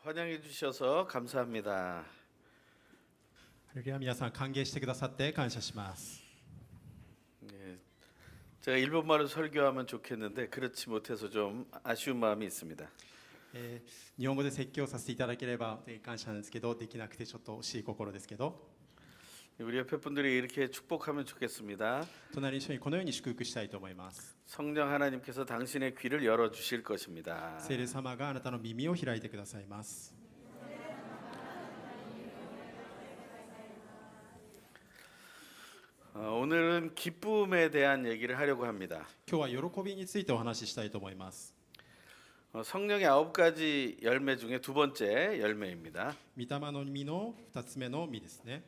환영해 주셔서 감사합니다. ハレルヤ、皆さん歓迎してくださって感謝します。 예, 제가 일본말로 설교하면 좋겠는데 그렇지 못해서 좀 아쉬운 마음이 있습니다. 日本語で説教させていただければ感謝なんですけど、できなくてちょっと惜しい心ですけど、 우리 옆에 분들이 이렇게 축복하면 좋겠습니다. 隣の人にこのように祝福したいと思います。 성령 하나님께서 당신의 귀를 열어 주실 것입니다. 聖霊様があなたの耳を開いてくださいます。 오늘은 기쁨에 대한 얘기를 하려고 합니다. 今日は喜びについてお話ししたいと思います。 성령의 9가지 열매 중에 두 번째 열매입니다. 御霊の実の2つ目の実ですね。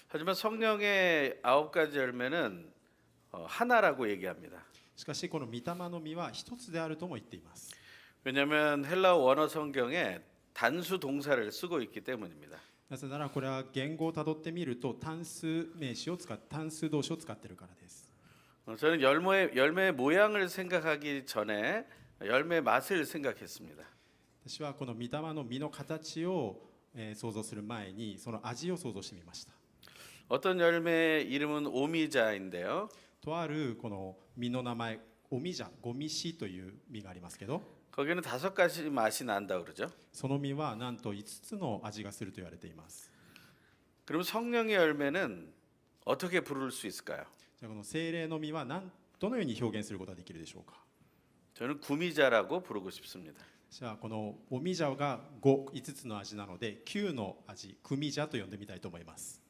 하지만 성령의 9가지 열매는 하나라고 얘기합니다. しかしこの御霊の実は一つであるとも言っています。 왜냐하면 헬라어 원어 성경에 단수 동사를 쓰고 있기 때문입니다. なぜならこれは言語をたどってみると単数名詞を使って単数動詞を使っているからです。 저는 열매의 모양을 생각하기 전에 열매의 맛을 생각했습니다. 私はこの御霊の実の形を想像する前にその味を想像してみました。 어떤 열매의 이름은 오미자인데요. とあるこの実の名前オミジャゴミシという実がありますけど、 거기는 5가지 맛이 난다 그러죠. その実はなんと5つの味がすると言われています。 그럼 성령의 열매는 어떻게 부를 수 있을까요? じゃあこの聖霊の実はどのように表現することができるでしょうか。 저는 구미자라고 부르고 싶습니다. じゃあこのオミジャが5つの味なので9の味クミジャと呼んでみたいと思います。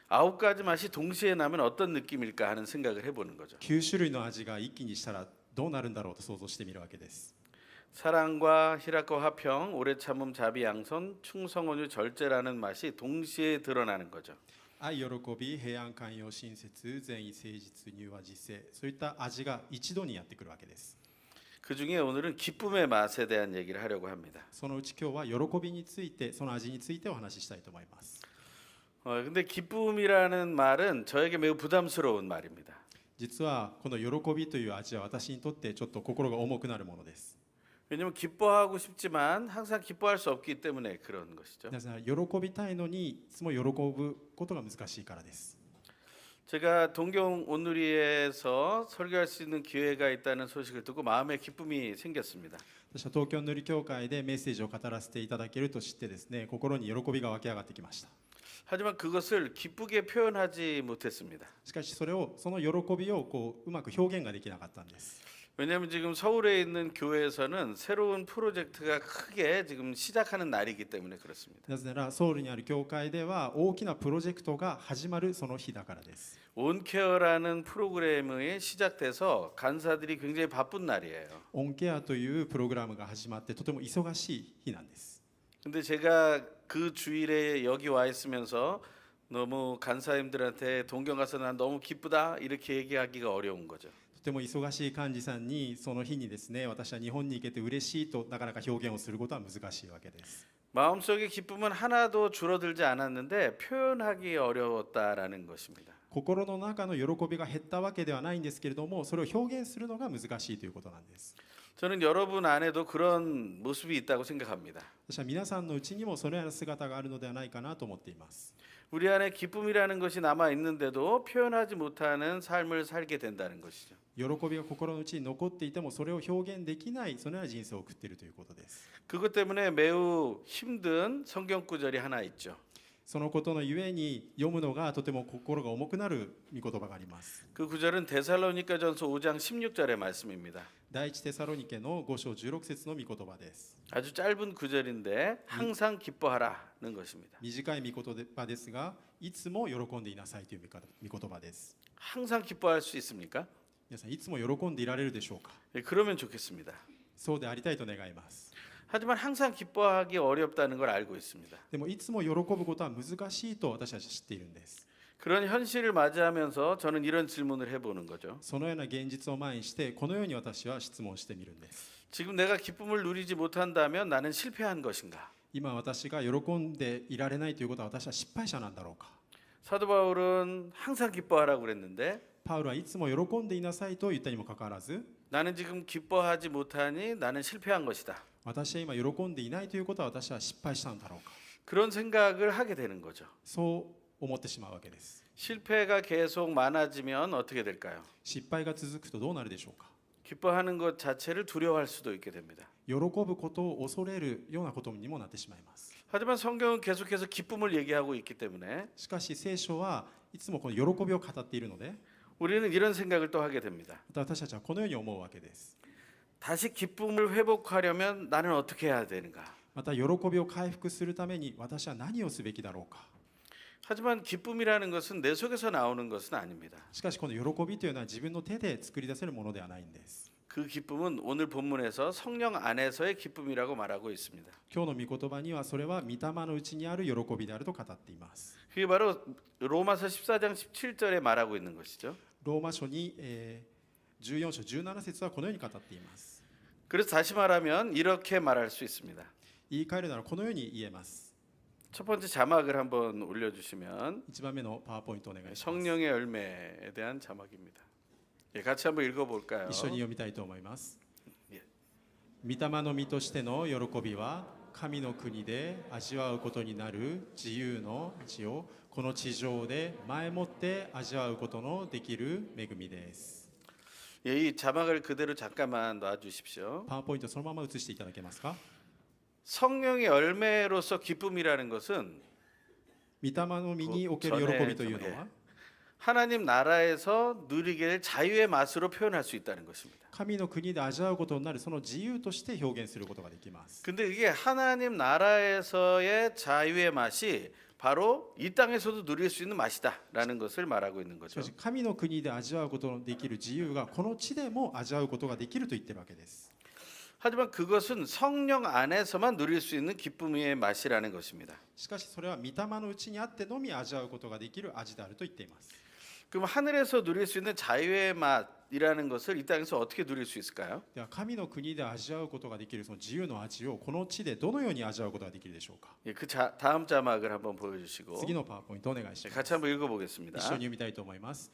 9가지 맛이 동시에 나면 어떤 느낌일까 하는 생각을 해보는 거죠. 9種類の味が一気にしたらどうなるんだろうと想像してみるわけです。 사랑과 희락과 화평, 오래 참음, 자비, 양선, 충성, 온유, 절제라는 맛이 동시에 드러나는 거죠. 愛、喜び、平安、寛容、親切、善意、誠実、柔和、自制、そういった味が一度にやってくるわけです。 그 중에 오늘은 기쁨의 맛에 대한 얘기를 하려고 합니다. そのうち今日は喜びについて、その味についてお話ししたいと思います。 근데 기쁨이라는 말은 저에게 매우 부담스러운 말입니다. 実はこの喜びという味は私にとってちょっと心が重くなるものです。 왜냐하면 기뻐하고 싶지만 항상 기뻐할 수 없기 때문에 그런 것이죠. なぜなら喜びたいのにいつも喜ぶことが難しいからです。 제가 동경 온누리에서 설교할 수 있는 기회가 있다는 소식을 듣고 마음에 기쁨이 생겼습니다. 私は東京塗り教会でメッセージを語らせていただけると知ってですね、心に喜びが湧き上がってきました。 하지만 그것을 기쁘게 표현하지 못했습니다. しかしその喜びをうまく表現ができなかったんです。 왜냐하면 지금 서울에 있는 교회에서는 새로운 프로젝트가 크게 지금 시작하는 날이기 때문에 그렇습니다. なぜならソウルにある教会では大きなプロジェクトが始まるその日だからです。 온케어라는 프로그램이 시작돼서 간사들이 굉장히 바쁜 날이에요. オンケアというプログラムが始まってとても忙しい日なんです。 근데 제가 그 주일에 여기 와 있으면서 너무 간사님들한테 동경 가서 난 너무 기쁘다 이렇게 얘기하기가 어려운 거죠. とても忙しい幹事さんにその日にですね、私は日本に行けて嬉しいとなかなか表現をすることは難しいわけです。 마음속의 기쁨은 하나도 줄어들지 않았는데 표현하기 어려웠다라는 것입니다. 心の中の喜びが減ったわけではないんですけれども、それを表現するのが難しいということなんです。 저는 여러분 안에도 그런 모습이 있다고 생각합니다. 私は皆さんのうちにもそのような姿があるのではないかなと思っています。 우리 안에 기쁨이라는 것이 남아 있는데도 표현하지 못하는 삶을 살게 된다는 것이죠. 喜びが心の内に残っていてもそれを表現できないそのような人生を送っているということです。 그것 때문에 매우 힘든 성경 구절이 하나 있죠. そのことのゆえに読むのがとても心が重くなる御言葉があります。 그 구절은 데살로니가전서 5장 16절의 말씀입니다. 第一テサロニケの5章16節の御言葉です。 아주 짧은 구절인데 항상 기뻐하라는 것입니다. 短い御言葉ですが、いつも喜んでいなさいという御言葉です。 항상 기뻐할 수 있습니까? 皆さんいつも喜んでいられるでしょうか。 그러면 좋겠습니다. そうでありたいと願います。 하지만 항상 기뻐하기 어렵다는 걸 알고 있습니다. でもいつも喜ぶことは難しいと私たちは知っているんです。 그런 현실을 맞이하면서 저는 이런 질문을 해보는 거죠. そのような現実を前にしてこのように私は質問してみるんです。 지금 내가 기쁨을 누리지 못한다면 나는 실패한 것인가? 今私が喜んでいられないということは私は失敗者なんだろうか。 사도 바울은 항상 기뻐하라고 그랬는데 パウロはいつも喜んでいなさいと言ったにもかかわらず 나는 지금 기뻐하지 못하니 나는 실패한 것이다. 私は今喜んでいないということは私は失敗したのだろうか 그런 생각을 하게 되는 거죠. そう思ってしまうわけです 실패가 계속 많아지면 어떻게 될까요? 失敗が続くとどうなるでしょうか 기뻐하는 것 자체를 두려워할 수도 있게 됩니다. 喜ぶことを恐れるようなことにもなってしまいます 하지만 성경은 계속해서 기쁨을 얘기하고 있기 때문에 しかし聖書はいつもこの喜びを語っているので 우리는 이런 생각을 또 하게 됩니다. また私たちはこのように思うわけです 다시 기쁨을 회복하려면 나는 어떻게 해야 되는가? また喜びを回復するために私は何をすべきだろうか 하지만 기쁨이라는 것은 내 속에서 나오는 것은 아닙니다. しかしこの喜びというのは自分の手で作り出せるものではないんです 그 기쁨은 오늘 본문에서 성령 안에서의 기쁨이라고 말하고 있습니다. 今日の御言葉にはそれは御霊のうちにある喜びであると語っています 그게 바로 로마서 14장 17절에 말하고 있는 것이죠. ローマ書に、14章17節はこのように語っています 그래서 다시 말하면 이렇게 말할 수 있습니다. 言い換えるならこのように言えます 첫 번째 자막을 한번 올려주시면 1番目のパワーポイントお願いします 성령의 열매에 대한 자막입니다. 예, 같이 한번 읽어볼까요? 一緒に読みたいと思います 예. 御霊の実としての喜びは神の国で味わうことになる自由の味をこの地上で前もって味わうことのできる恵みです 예, 이 자막을 그대로 잠깐만 놔주십시오. パワーポイントそのまま映していただけますか 성령의 열매로서 기쁨이라는 것은 御霊の実における喜びというのは 하나님 나라에서 누리게 될 자유의 맛으로 표현할 수 있다는 것입니다. 神の国で味わうことになるその自由として表現することができます 근데 이게 하나님 나라에서의 자유의 맛이 바로 이 땅에서도 누릴 수 있는 맛이다라는 것을 말하고 있는 し 거죠. かし神の国で味わうことのできる自由がこの地でも味わうことができると言ってるわけです 하지만 그것은 성령 안에서만 누릴 수 있는 기쁨의 맛이라는 것입니다. しかしそれは御霊のうちにあってのみ味わうことができる味であると言っています 그럼 하늘에서 누릴 수 있는 자유의 맛이라는 것을 이 땅에서 어떻게 누릴 수 있을까요? では神の国で味わうことができるその自由の味をこの地でどのように味わうことができるでしょうか 예, 그 다음 자막을 한번 보여주시고 次のパワーポイントお願いし 네, ます 같이 한번 읽어보겠습니다. 一緒に読みたいと思います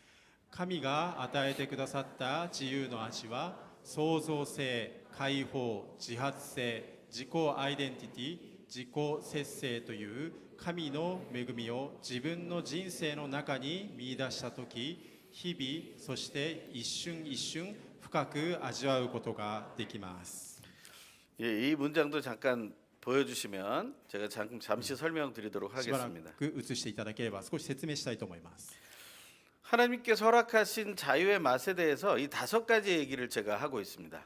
神が与えてくださった自由の味は創造性、解放、自発性、自己アイデンティティ、自己節制という神の恵みを自分の人生の中に見出したとき日々そして一瞬一瞬深く味わうことができます 예, 이 문장도 잠깐 보여주시면 제가 잠시 설명드리도록 しばら 하겠습니다. く映していただければ少し説明したいと思います 하나님께서 허락하신 자유의 맛에 대해서 이 5가지 얘기를 제가 하고 있습니다.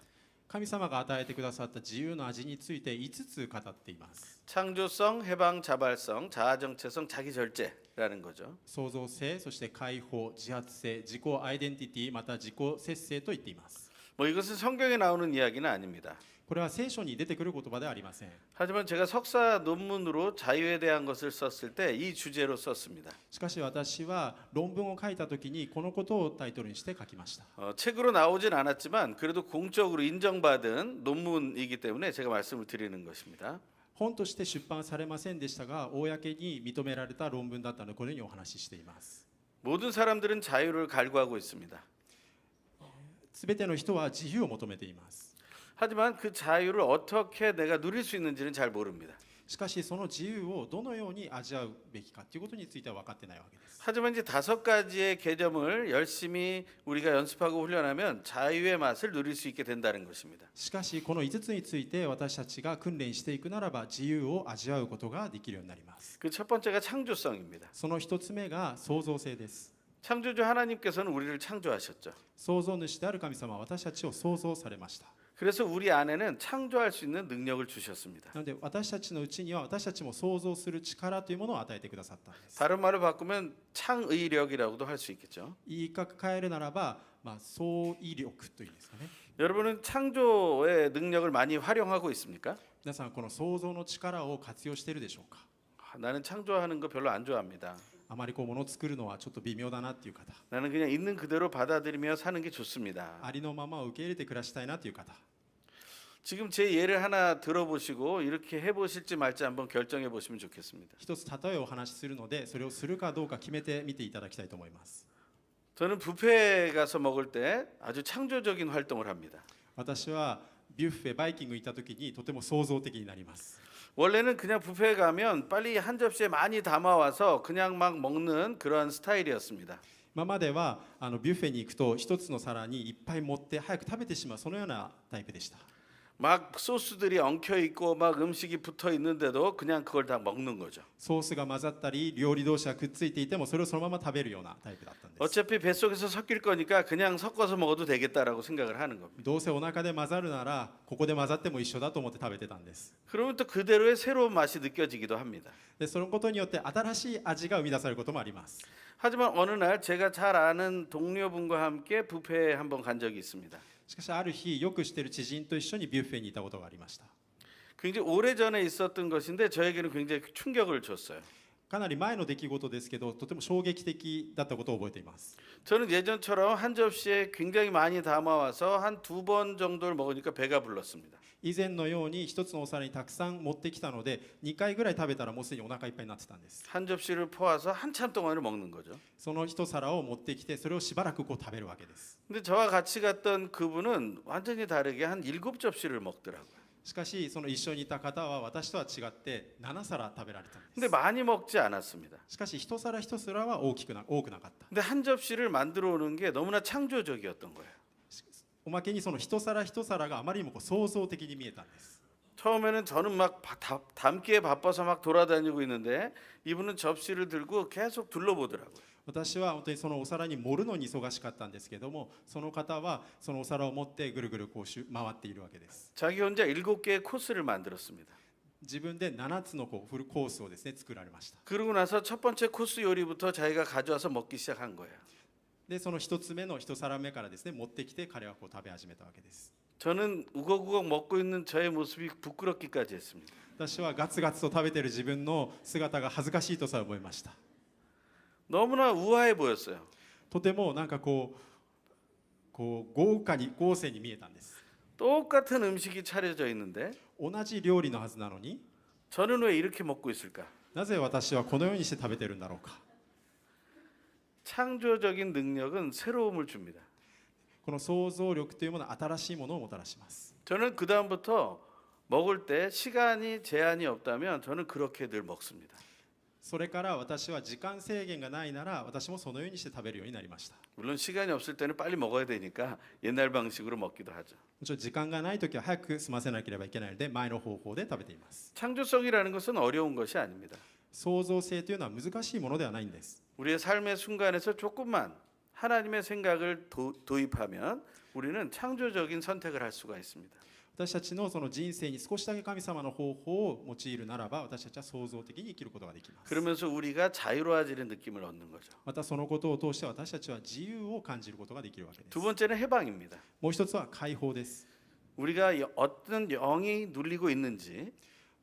神様が与えてくださった自由の味について5つ語っています 창조성, 해방, 자발성, 자아정체성, 자기절제라는 거죠. 創造性、そして解放、自発性、自己アイデンティティ、また自己節制と言っています 뭐 이것은 성경에 나오는 이야기는 아닙니다. これは聖書に出てくる言葉ではありません 하지만 제가 석사 논문으로 자유에 대한 것을 썼을 때 이 주제로 썼습니다. しかし私は論文を書いた時にこのことをタイトルにして書きました 책으로 나오진 않았지만 그래도 공적으로 인정받은 논문이기 때문에 제가 말씀을 드리는 것입니다. 本として出版されませんでしたが公に認められた論文だったのでこのようにお話ししています 모든 사람들은 자유를 갈구하고 있습니다. すべての人は自由を求めています 하지만 그 자유를 어떻게 내가 누릴 수 있는지는 잘 모릅니다. しかしその自由をどのように味わうべきかということについては分かってないわけです 하지만 이제 5가지의 개념을 열심히 우리가 연습하고 훈련하면 자유의 맛을 누릴 수 있게 된다는 것입니다. しかしこの5つについて私たちが訓練していくならば自由を味わうことができるようになります 그 첫 번째가 창조성입니다. その1つ目が創造性です 창조주 하나님께서는 우리를 창조하셨죠. 創造主である神様は私たちを創造されました 그래서 우리 안에는 창조할 수 있는 능력을 주셨습니다. なので私たちのうちには私たちも創造する力というものを与えてくださったんです 다른 말로 바꾸면 창의력이라고도 할 수 있겠죠. 言い換えるならば、創意力というんですかね 여러분은 창조의 능력을 많이 활용하고 있습니까? 皆さんこの創造の力を活用しているでしょうか 나는 창조하는 거 별로 안 좋아합니다. あまりこう物を作るのはちょっと微妙だなっていう方 나는 그냥 있는 그대로 받아들이며 사는 게 좋습니다. ありのままを受け入れて暮らしたいなという方 지금 제 예를 하나 들어보시고 이렇게 해보실지 말지 한번 결정해 보시면 좋겠습니다. 一つ例えをお話しするのでそれをするかどうか決めてみていただきたいと思います 저는 뷔페에 가서 먹을 때 아주 창조적인 활동을 합니다. 私はビュッフェバイキング行った時にとても創造的になります。 원래는 그냥 뷔페에 가면 빨리 한 접시에 많이 담아와서 그냥 막 먹는 그런 스타일이었습니다. 今まではビュッフェに行くと一つの皿にいっぱい持って早く食べてしまう、そのようなタイプでした。 막 소스들이 엉켜 있고 막 음식이 붙어 있는데도 그냥 그걸 다 먹는 거죠. ソースが混ざったり料理同士がくっついていてもそれをそのまま食べるようなタイプだったんです。 어차피 뱃속에서 섞일 거니까 그냥 섞어서 먹어도 되겠다라고 생각을 하는 겁니다. どうせお腹で混ざるならここで混ざっても一緒だと思って食べてたんです。 그러면 또 그대로의 새로운 맛이 느껴지기도 합니다. でそのことによって新しい味が生み出されることもあります。 하지만 어느 날 제가 잘 아는 동료분과 함께 뷔페에 한번 간 적이 있습니다. しかしある日よく知っている知人と一緒にビュッフェにいたことがありました。 굉장히 오래전에 있었던 것인데 저에게는 굉장히 충격을 줬어요. かなり前の出来事ですけどとても衝撃的だったことを覚えています。 저는 예전처럼 한 접시에 굉장히 많이 담아와서 한 2번 정도를 먹으니까 배가 불렀습니다. 以前のように一つのお皿にたくさん持ってきたので2回ぐらい食べたらもうすでにお腹いっぱいになってたんです。 한 접시를 퍼와서 한참 동안을 먹는 거죠. その一皿を持ってきてそれをしばらくこう食べるわけです。 근데 저와 같이 갔던 그분은 완전히 다르게 한 7접시를 먹더라고요. しかしその一緒にいた方は私とは違って7皿食べられたんで 근데 す。 많이 먹지 않았습니다. しかし一皿一皿は多くなかった。 근데 한 접시를 만들어 오는 게 너무나 창조적이었던 거예요. おまけにその一皿一皿があまりにもこう創造的に見えたんです。 처음에는 저는 막 담기에 바빠서 막 돌아다니고 있는데 이분은 접시를 들고 계속 둘러보더라고요. 私は本当にそのお皿に盛るのに忙しかったんですけども、その方はそのお皿を持ってぐるぐるこう回っているわけです。 자기 혼자 7개의 코스를 만들었습니다. 自分で7つのこうフルコースをですね作られました。 그러고 나서 첫 번째 코스 요리부터 자기가 가져와서 먹기 시작한 거예요. でその一つ目の一皿目からですね持ってきて彼はこう食べ始めたわけです。 저는 우걱우걱 먹고 있는 저의 모습이 부끄럽기까지 했습니다. 私はガツガツと食べている自分の姿が恥ずかしいとさえ思いました。 너무나 우아해 보였어요. とてもなんかこう豪勢に見えたんです。 똑같은 음식이 차려져 있는데 同じ料理のはずなのに 저는 왜 이렇게 먹고 있을까? なぜ私はこのようにして食べてるんだろうか。 창조적인 능력은 새로움을 줍니다. この想像力というものは新しいものをもたらします。 저는 그 다음부터 먹을 때 시간이 제한이 없다면 저는 그렇게 늘 먹습니다. それから私は時間制限がないなら私もそのようにして食べるようになりました。 물론 시간이 없을 때는 빨리 먹어야 되니까 옛날 방식으로 먹기도 하죠. もちろん時間がないときは早く済ませなければいけないので前の方法で食べています。 창조성이라는 것은 어려운 것이 아닙니다. 創造性というのは難しいものではないんです。 우리의 삶의 순간에서 조금만 하나님의 생각을 도입하면 우리는 창조적인 선택을 할 수가 있습니다. 私たちのその人生に少しだけ神様の方法を用いるならば私たちは創造的に生きることができます。 그러면서 우리가 자유로워지는 느낌을 얻는 거죠. またそのことを通して私たちは自由を感じることができるわけです。 두 번째는 해방입니다. もう一つは解放です。 우리가 어떤 영이 눌리고 있는지,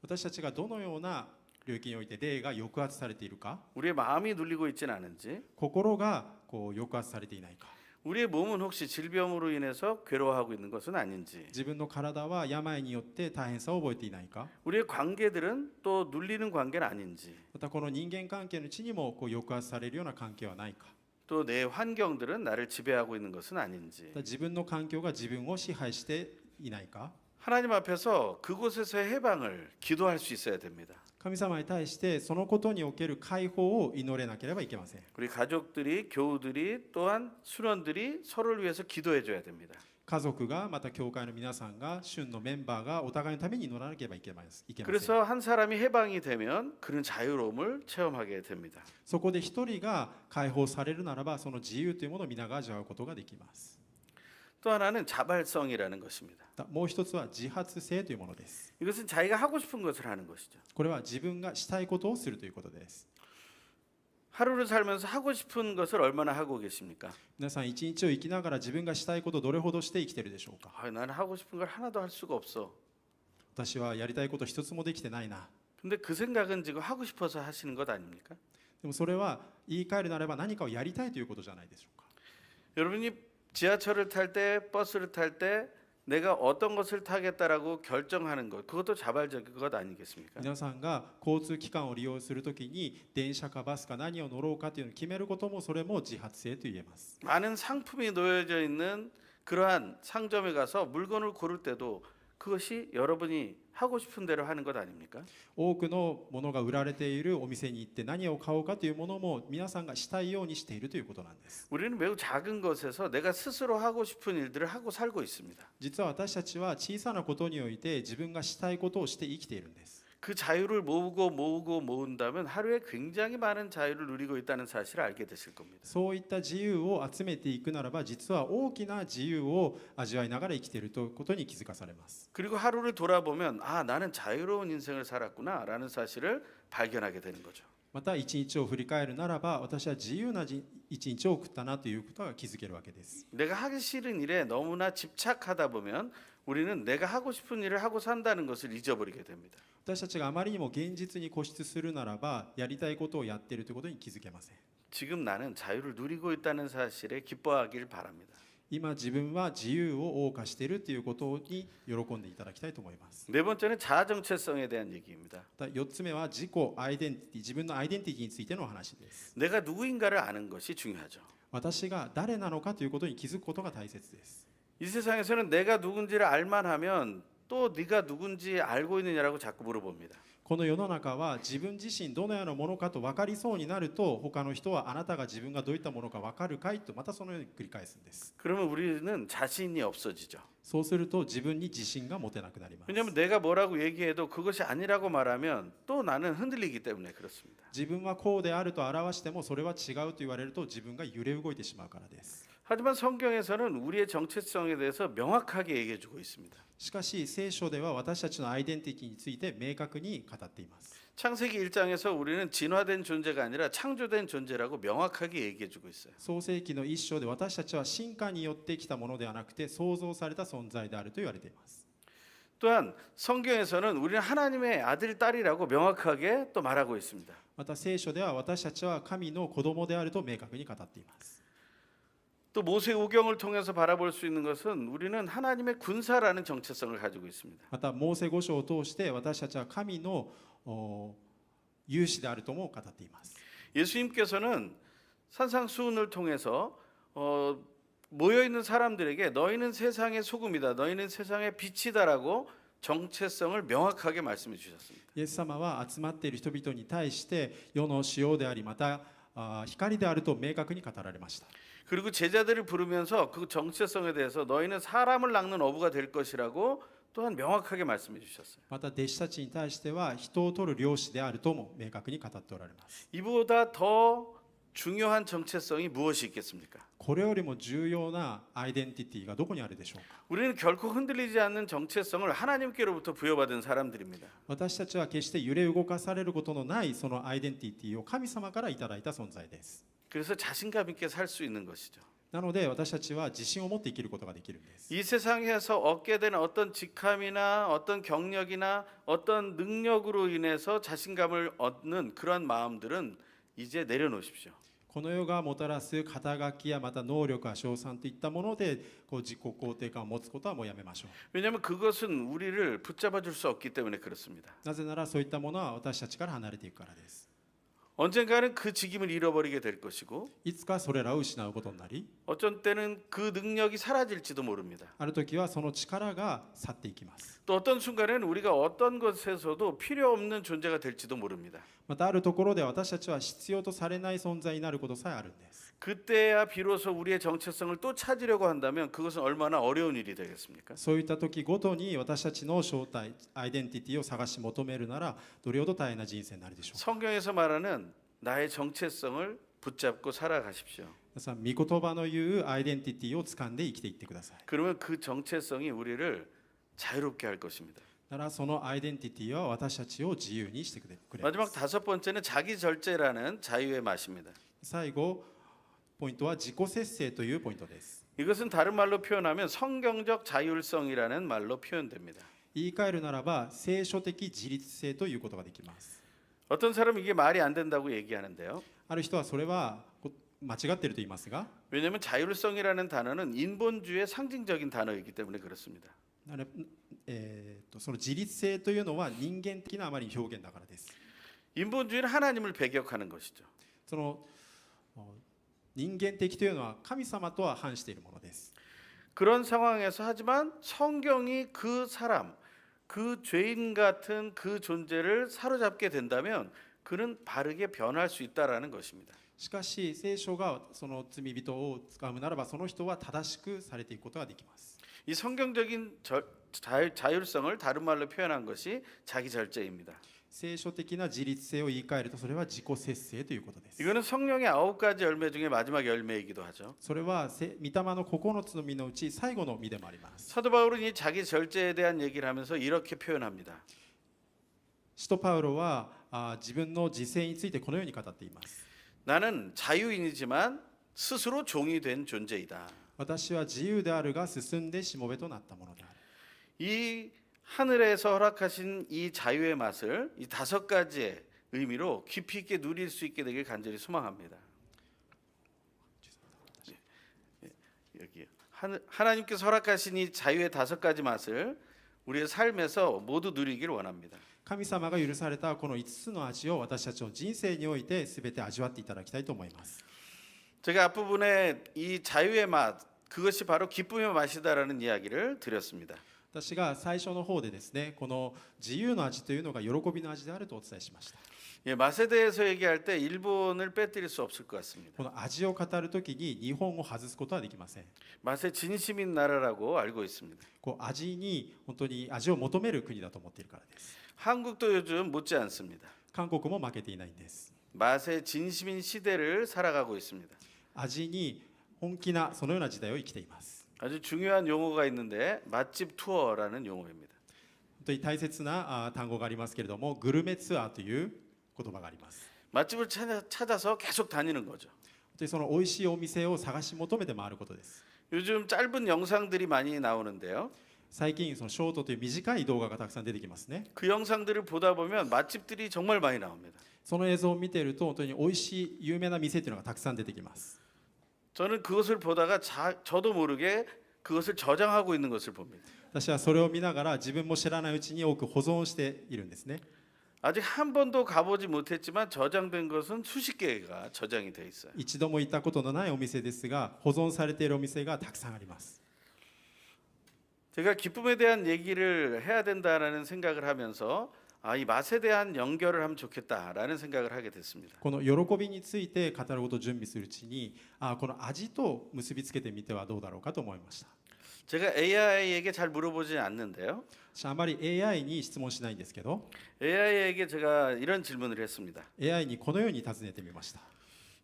私たちがどのような領域において霊が抑圧されているか、 우리의 마음이 눌리고 있지는 않은지, 心がこう抑圧されていないか、 우리의 몸은 혹시 질병으로 인해서 괴로워하고 있는 것은 아닌지, 自分の体は病によって大変さを覚えていないか、 우리의 관계들은 또 눌리는 관계는 아닌지, またこの人間関係のうちにもこう抑圧されるような関係はないか、 또 내 환경들은 나를 지배하고 있는 것은 아닌지, また自分の環境が自分を支配していないか。 하나님 앞에서 그곳에서의 해방을 기도할 수 있어야 됩니다. 神様に対してそのことにおける解放を祈れなければいけません。 우리 가족들이, 교우들이 또한 수련들이 서로를 위해서 기도해 줘야 됩니다. 家族がまた教会の皆さんが旬のメンバーがお互いのために祈らなければいけません。 그래서 한 사람이 해방이 되면 그는 자유로움을 체험하게 됩니다. そこで一人が解放されるならばその自由というものを皆が味わうことができます。 또 하나는 자발성이라는 것입니다. もう一つは自発性というものです。 이것은 자기가 하고 싶은 것을 하는 것이죠. これは自分がしたいことをするということです。 하루를 살면서 하고 싶은 것을 얼마나 하고 계십니까? 皆さん一日を生きながら自分がしたいことをどれほどして生きているでしょうか。 나는 하고 싶은 걸 하나도 할 수가 없어. 私はやりたいこと一つもできてないな。 근데 그 생각은 지금 하고 싶어서 하시는 것 아닙니까? でもそれは言い換えるならば何かをやりたいということじゃないでしょうか。 여러분이 지하철을 탈 때, 버스를 탈 때 내가 어떤 것을 타겠다라고 결정하는 것, 그것도 자발적인 것 아니겠습니까? 皆さんが交通機関を利用するときに電車かバスか何を乗ろうかというのを決めることもそれも自発性と言えます。 많은 상품이 놓여져 있는 그러한 상점에 가서 물건을 고를 때도 그것이 여러분이 하고 싶은 대로 하는 것 아닙니까? 多くのものが売られているお店に行って何を買おうかというものも皆さんがしたいようにしているということなんです。 우리는 매우 작은 것에서 내가 스스로 하고 싶은 일들을 하고 살고 있습니다. 実は私たちは小さなことにおいて自分がしたいことをして生きているんです。 그 자유를 모은다면 하루에 굉장히 많은 자유를 누리고 있다는 사실을 알게 되실 겁니다. そういった自由を集めていくならば実は大きな自由を味わいながら生きているということに気づかされます。 그리고 하루를 돌아보면 아, 나는 자유로운 인생을 살았구나라는 사실을 발견하게 되는 거죠. また一日を振り返るならば私は自由な一日を送ったなということが気づけるわけです。 내가 하기 싫은 일에 너무나 집착하다 보면 우리는 내가 하고 싶은 일을 하고 산다는 것을 잊어버리게 됩니다. 私たちがあまりにも現実に固執するならばやりたいことをやっているということに気づけません。 지금 나는 자유를 누리고 있다는 사실에 기뻐하길 바랍니다. 今自分は自由を謳歌しているということに喜んでいただきたいと思います。 네 번째는 자아 정체성에 대한 얘기입니다. また4つ目は自己アイデンティティ、自分のアイデンティティについての話です。 내가 누구인가를 아는 것이 중요하죠. 私が誰なのかということに気づくことが大切です。 이 세상에서는 내가 누군지를 알만 하면 또 네가 누군지 알고 있느냐라고 자꾸 물어봅니다. この世の中は自分自身どのようなものかと分かりそうになると他の人はあなたが自分がどういったものか分かるかいとまたそのように繰り返すんです。 그러면 우리는 자신이 없어지죠. そうすると自分に自信が持てなくなります。 왜냐하면 내가 뭐라고 얘기해도 그것이 아니라고 말하면 또 나는 흔들리기 때문에 그렇습니다. 自分はこうであると表してもそれは違うと言われると自分が揺れ動いてしまうからです。 하지만 성경에서는 우리의 정체성에 대해서 명확하게 얘기해주고 있습니다. しかし聖書では私たちのアイデンティティについて明確に語っています。 창세기 1장에서 우리는 진화된 존재가 아니라 창조된 존재라고 명확하게 얘기해주고 있어요. 創世記の一章で私たちは進化によってきたものではなくて創造された存在であると言われています。 또한 성경에서는 우리는 하나님의 아들, 딸이라고 명확하게 또 말하고 있습니다. また聖書では私たちは神の子供であると明確に語っています。 또 모세 오경을 통해서 바라볼 수 있는 것은 우리는 하나님의 군사라는 정체성을 가지고 있습니다. またモーセ五書を通して私たちは神の勇士であるとも語っています。 예수님께서는 산상수훈을 통해서 모여 있는 사람들에게 너희는 세상의 소금이다, 너희는 세상의 빛이다라고 정체성을 명확하게 말씀해 주셨습니다. イエス様は集まっている人々に対して世の塩でありまた光であると明確に語られました。 그리고 제자들을 부르면서 그 정체성에 대해서 너희는 사람을 낚는 어부가 될 것이라고 또한 명확하게 말씀해 주셨어요. また弟子たちに対しては人を取る漁師であるとも明確に語っておられます。 이보다 더 중요한 정체성이 무엇이 있겠습니까? これよりも重要なアイデンティティがどこにあるでしょうか。 우리는 결코 흔들리지 않는 정체성을 하나님께로부터 부여받은 사람들입니다. 私たちは決して揺れ動かされることのないそのアイデンティティを神様からいただいた存在です。 그래서 자신감 있게 살 수 있는 것이죠. なので私たちは自信を持って生きることができるんです。 이 세상에서 얻게 되는 어떤 직함이나 어떤 경력이나 어떤 능력으로 인해서 자신감을 얻는 그런 마음들은 이제 내려놓으십시오. この世がもたらす肩書きやまた能力や賞賛といったもので自己肯定感を持つことはもうやめましょう。 왜냐하면 그것은 우리를 붙잡아 줄 수 없기 때문에 그렇습니다. なぜならそういったものは私たちから離れていくからです。 언젠가는 그 직임을 잃어버리게 될 것이고 いつかそれらを失うことになり 어쩐 때는 그 능력이 사라질지도 모릅니다. ある時はその力が去っていきます。 또 어떤 순간에는 우리가 어떤 것에서도 필요 없는 존재가 될지도 모릅니다. またあるところで私たちは必要とされない存在になることさえあるんです。 그때야 비로소 우리의 정체성을 또 찾으려고 한다면 그것은 얼마나 어려운 일이 되겠습니까? そういった時ごとに私たちの正体アイデンティティを探し求めるならどれほど大変な人生になるでしょうか。 성경에서 말하는 나의 정체성을 붙잡고 살아가십시오. 皆さん御言葉の言うアイデンティティを掴んで生きていってください。 그러면 그 정체성이 우리를 자유롭게 할 것입니다. ならそのアイデンティティは私たちを自由にしてくれま 마지막 す。 다섯 번째는 자기 절제라는 자유의 맛입니다. 最後ポイントは自己節制というポイントです。 이것은 다른 말로 표현하면 성경적 자율성이라는 말로 표현됩니다. 言い換えるならば聖書的自立性ということができます。 어떤 사람은 이게 말이 안 된다고 얘기하는데요. ある人はそれは間違っていると言いますが、 왜냐하면 자율성이라는 단어는 인본주의의 상징적인 단어이기 때문에 그렇습니다. なのでその自律性というのは人間的なあまり表現だからです。 인본주의는 하나님을 배격하는 것이죠. その人間的というのは神様とは反しているものです。 그런 상황에서 하지만 성경이 그 사람, 그 죄인 같은 그 존재를 사로잡게 된다면 그는 바르게 변할 수 있다라는 것입니다. しかし聖書がその罪人を使うならばその人は正しくされていくことができます。 이 성경적인 자율성을 다른 말로 표현한 것이 자기절제입니다. 聖書的な自律性を言い換えるとそれは自己節制ということです。 이거는 성령의 9가지 열매 중에 마지막 열매이기도 하죠. それは御霊の9つの実のうち最後の実でもあります。 사도 바울은 이 자기절제에 대한 얘기를 하면서 이렇게 표현합니다. 使徒パウロは自分の自制についてこのように語っています。 나는 자유인이지만 스스로 종이 된 존재이다. 私は自由であるが進んでしもべとなったものである。 이 하늘에서 허락하신 이 자유의 맛을 이 5가지의 의미로 깊이 있게 누릴 수 있게 되길 간절히 소망합니다. 여기 하나님께서 허락하신 이 자유의 5가지 맛을 우리의 삶에서 모두 누리길 원합니다. 神様が許されたこの5つの味を私たちの人生において全て味わっていただきたいと思います。 제가 앞부분에 이 자유의 맛 그것이 바로 기쁨의 맛이다라는 이야기를 드렸습니다. 私が最初の方でですね、この自由の味というのが喜びの味であるとお伝えしました。 예, 맛에 대해서 얘기할 때 일본을 빼뜨릴 수 없을 것 같습니다. この味を語るときに日本を外すことはできません。 맛의 진심인 나라라고 알고 있습니다. こう味に本当に味を求める国だと思っているからです。 한국도 요즘 못지 않습니다. 韓国も負けていないんです。 맛의 진심인 시대를 살아가고 있습니다. 味に本気なそのような時代を生きています。 아주 중요한 용어가 있는데 맛집 투어라는 용어입니다. 本当に大切な単語がありますけれども、グルメツアーという言葉があります。 맛집을 찾아서 계속 다니는 거죠. 本当にその美味しいお店を探し求めて回ることです。 요즘 짧은 영상들이 많이 나오는데요. 最近そのショートという短い動画がたくさん出てきますね。 그 영상들을 보다 보면 맛집들이 정말 많이 나옵니다. その映像を見ていると本当に美味しい有名な店というのがたくさん出てきます。 저는 그것을 보다가 저도 모르게 그것을 저장하고 있는 것을 봅니다. 私はそれを見ながら自分も知らないうちに多く保存しているんですね。 아직 한 번도 가보지 못했지만 저장된 것은 수십 개가 저장이 돼 있어요. 一度も行ったことのないお店ですが、保存されているお店がたくさんあります。 제가 기쁨에 대한 얘기를 해야 된다라는 생각을 하면서 이 맛에 대한 연결을 하면 좋겠다라는 생각을 하게 됐습니다. この喜びについて語ることを準備するうちに、この味と結びつけてみてはどうだろうかと思いました。 제가 AI에게 잘 물어보지 않는데요. 私あまり AI に質問しないんですけど、 AI에게 제가 이런 질문을 했습니다. AI にこのように尋ねてみました。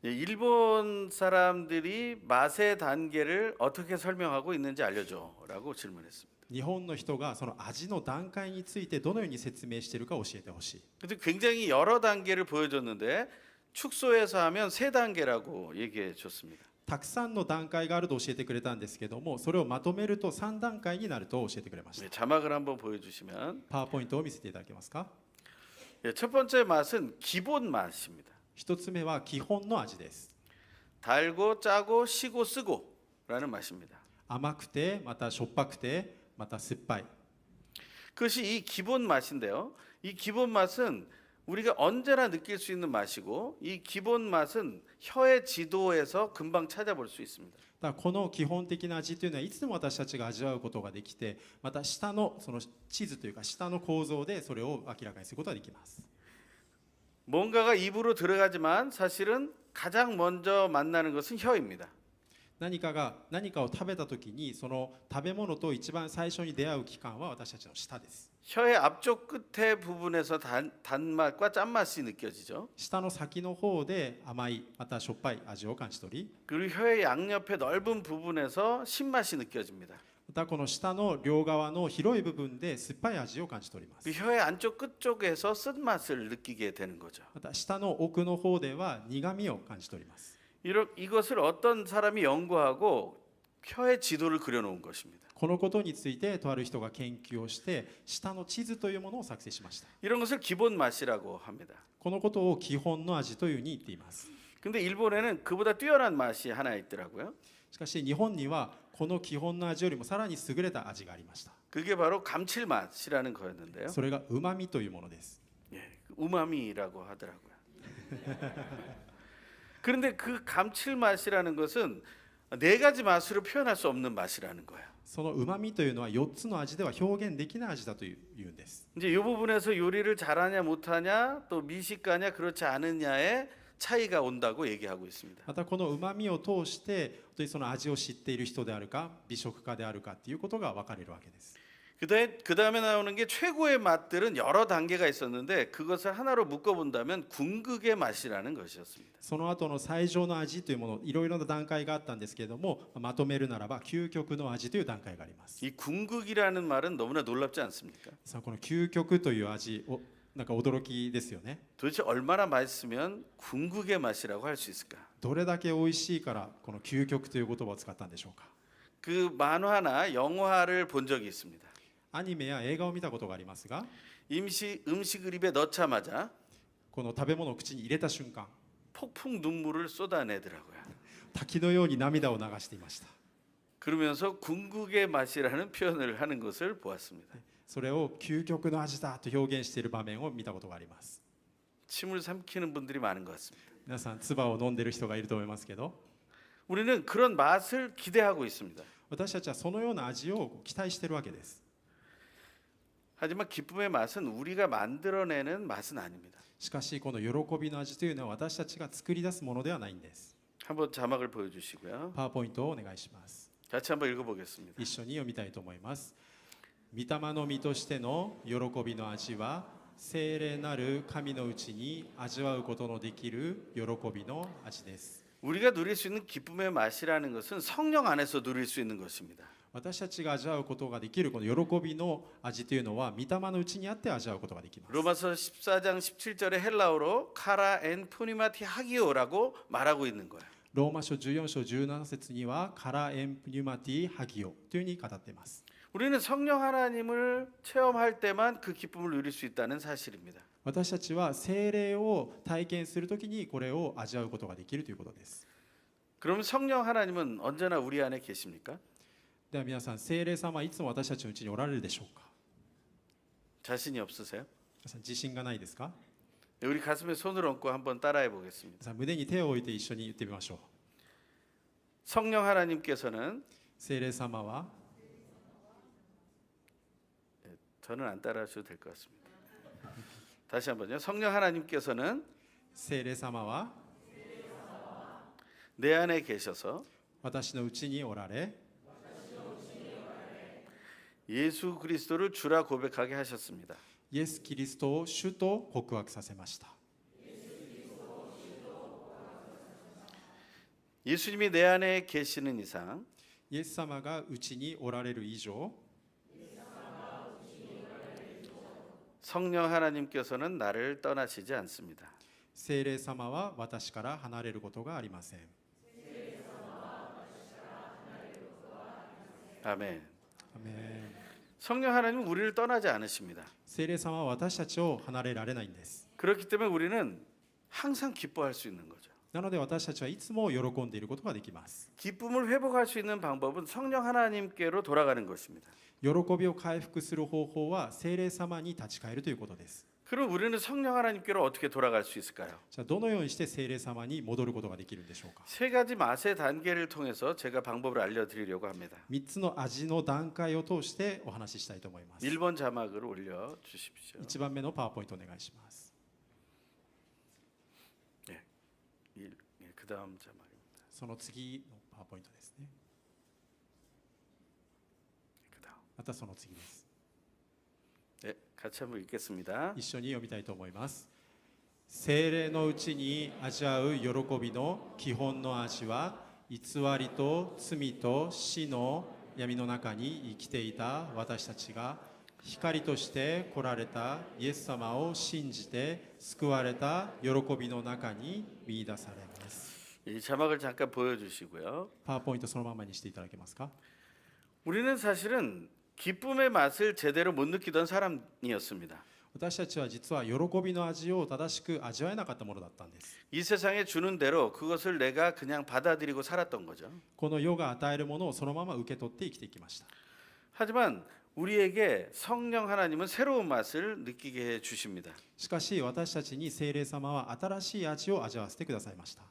일본 사람들이 맛의 단계를 어떻게 설명하고 있는지 알려줘라고 질문했습니다. 日本の人がその味の段階についてどのように説明しているか教えてほしい。 근데 굉장히 여러 단계를 보여줬는데 축소해서 하면 3단계라고 얘기해 줬습니다. たくさんの段階があると教えてくれたんですけども、それをまとめると3段階になると教えてくれました。 자막을 한번 보여주시면 パワーポイントを見せていただけますか。 첫 번째 맛은 기본 맛입니다. 一つ目は基本の味です。 달고 짜고 시고 쓰고라는 맛입니다. 甘くてまたしょっぱくてまた酸っぱい。 그것이 이 기본 맛인데요. 이 기본 맛은 우리가 언제나 느낄 수 있는 맛이고 이 기본 맛은 혀의 지도에서 금방 찾아볼 수 있습니다. だからこの基本的な味というのはいつでも私たちが味わうことができて、また下のその地図というか下の構造でそれを明らかにすることができます。 뭔가가 입으로 들어가지만 사실은 가장 먼저 만나는 것은 혀입니다. 何かを食べたときにその食べ物と一番最初に出会う期間は私たちの舌です。 혀의 앞쪽 끝에 부분에서 단맛과 짠맛이 느껴지죠. 舌の先の方で甘いまたしょっぱい味を感じ取り、 그리고 혀의 양옆에 넓은 부분에서 신맛이 느껴집니다. またこの舌の両側の広い部分で酸っぱい味を感じ取ります。 그 혀의 안쪽 끝쪽에서 쓴맛을 느끼게 되는 거죠. また舌の奥の方では苦味を感じ取ります。 이것을 어떤 사람이 연구하고 혀의 지도를 그려놓은 것입니다. このことについてとある人が研究をして舌の地図というものを作成しました。 이런 것을 기본 맛이라고 합니다. このことを基本の味というふうに言っています。 근데 일본에는 그보다 뛰어난 맛이 하나 있더라고요. しかし日本にはこの基本の味よりもさらに優れた味がありました。 그게 바로 감칠맛이라는 거였는데요. それがうまみというものです。 예, 우마미라고 하더라고요. 그런데 그 감칠맛이라는 것은 네 가지 맛으로 표현할 수 없는 맛이라는 거예요. そのうまみというのは4つの味では表現できない味だというんです。 이제 이 부분에서 요리를 잘하냐 못하냐 또 미식가냐 그렇지 않느냐의 차이가 온다고 얘기하고 있습니다. またこのうまみを通して本当にその味を知っている人であるか美食家であるかっていうことが分かれるわけです。 그다음에 나오는 게 최고의 맛들은 여러 단계가 있었는데 그것을 하나로 묶어본다면 궁극의 맛이라는 것이었습니다. その後の最上の味というものいろいろな段階があったんですけれども、まとめるならば究極の味という段階があります。 이 궁극이라는 말은 너무나 놀랍지 않습니까? さあこの究極という味をなんか驚きですよね。 도대체 얼마나 맛있으면 궁극의 맛이라고 할 수 있을까? どれだけ美味しいからこの究極という言葉を使ったんでしょうか。 그 만화나 영화를 본 적이 있습니다. アニメや映画を見たことがありますが、 음식을 입에 넣자마자 この食べ物を口に入れた瞬間 폭풍 눈물을 쏟아내더라고요. 滝のように涙を流していました。 그러면서 궁극의 맛이라는 표현을 하는 것을 보았습니다. それを究極の味だと表現している場面を見たことがあります。 침을 삼키는 분들이 많은 것 같습니다. 皆さん唾を飲んでいる人がいると思いますけど、 우리는 그런 맛을 기대하고 있습니다. 私たちはそのような味を期待しているわけです。 하지만 기쁨의 맛은 우리가 만들어내는 맛은 아닙니다. しかしこの喜びの味というのは私たちが作り出すものではないんです。 한번 자막을 보여주시고요. パワーポイントをお願いします。 같이 한번 읽어보겠습니다. 一緒に読みたいと思います。御霊の実としての喜びの味は聖霊なる神のうちに味わうことのできる喜びの味です。 우리가 누릴 수 있는 기쁨의 맛이라는 것은 성령 안에서 누릴 수 있는 것입니다. 私たちが味わうことができるこの喜びの味というのは御霊のうちにあって味わうことができます。 로마서 14장 17절에 헬라어로 카라 엔 푸니마티 하기오라고 말하고 있는 거예요. ローマ書14章17節にはカラエンプニュマティハギオというふうに語っています。 우리는 성령 하나님을 체험할 때만 그 기쁨을 누릴 수 있다는 사실입니다. 私たちは聖霊を体験するときにこれを味わうことができるということです。 그럼 성령 하나님은 언제나 우리 안에 계십니까? では皆さん、聖霊様はいつも私たちのうちにおられるでしょうか。 자신이 없으세요? 皆さん自信がないですか。 네, 우리 가슴에 손을 얹고 한번 따라해 보겠습니다. 皆さん胸に手を置いて一緒に言ってみましょう。 성령 하나님께서는 聖霊様は 저는 안 따라하셔도 될 것 같습니다. 다시 한번요. 성령 하나님께서는 聖霊様は 내 안에 계셔서 私のうちにおられ 예수 그리스도를 주라 고백하게 하셨습니다. イエス・キリストを主と告白させました。 예수님이 내 안에 계시는 이상 イエス様がうちにおられる以上 성령 하나님께서는 나를 떠나시지 않습니다. 聖霊様は私から離れることがありません。 아멘. アメン。 성령 하나님은 우리를 떠나지 않으십니다. 聖霊様は私たちを離れられないんです。 그렇기 때문에 우리는 항상 기뻐할 수 있는 거죠. なので私たちはいつも喜んでいることができます。 기쁨을 회복할 수 있는 방법은 성령 하나님께로 돌아가는 것입니다. 喜びを回復する方法は聖霊様に立ち返るということです。 그럼 우리는 성령 하나님께로 어떻게 돌아갈 수 있을까요? じゃあどのようにして聖霊様に戻ることができるんでしょうか。 세 가지 맛의 단계를 통해서 제가 방법을 알려드리려고 합니다. 3つの味の段階を通してお話ししたいと思います。 1번 자막을 올려주십시오. 1番目のパワーポイントお願いします。 그 다음 자막입니다. その次のパワーポイントですね。 그 다음. またその次です。 네, 같이 한번 읽겠습니다. 一緒に読みたいと思います。聖霊のうちに味わう喜びの基本の味は偽りと罪と死の闇の中に生きていた私たちが光として来られたイエス様を信じて救われた喜びの中に見出されます。 이 자막을 잠깐 보여주시고요. パワーポイントそのままにしていただけますか。 우리는 사실은 기쁨의 맛을 제대로 못 느끼던 사람이었습니다. 私たちは実は喜びの味を正しく味わえなかったものだったんです。 이 세상에 주는 대로 그것을 내가 그냥 받아들이고 살았던 거죠. この世が与えるものをそのまま受け取って生きてきました。 하지만 우리에게 성령 하나님은 새로운 맛을 느끼게 해 주십니다. しかし私たちに聖霊様は新しい味を味わわせてくださいました。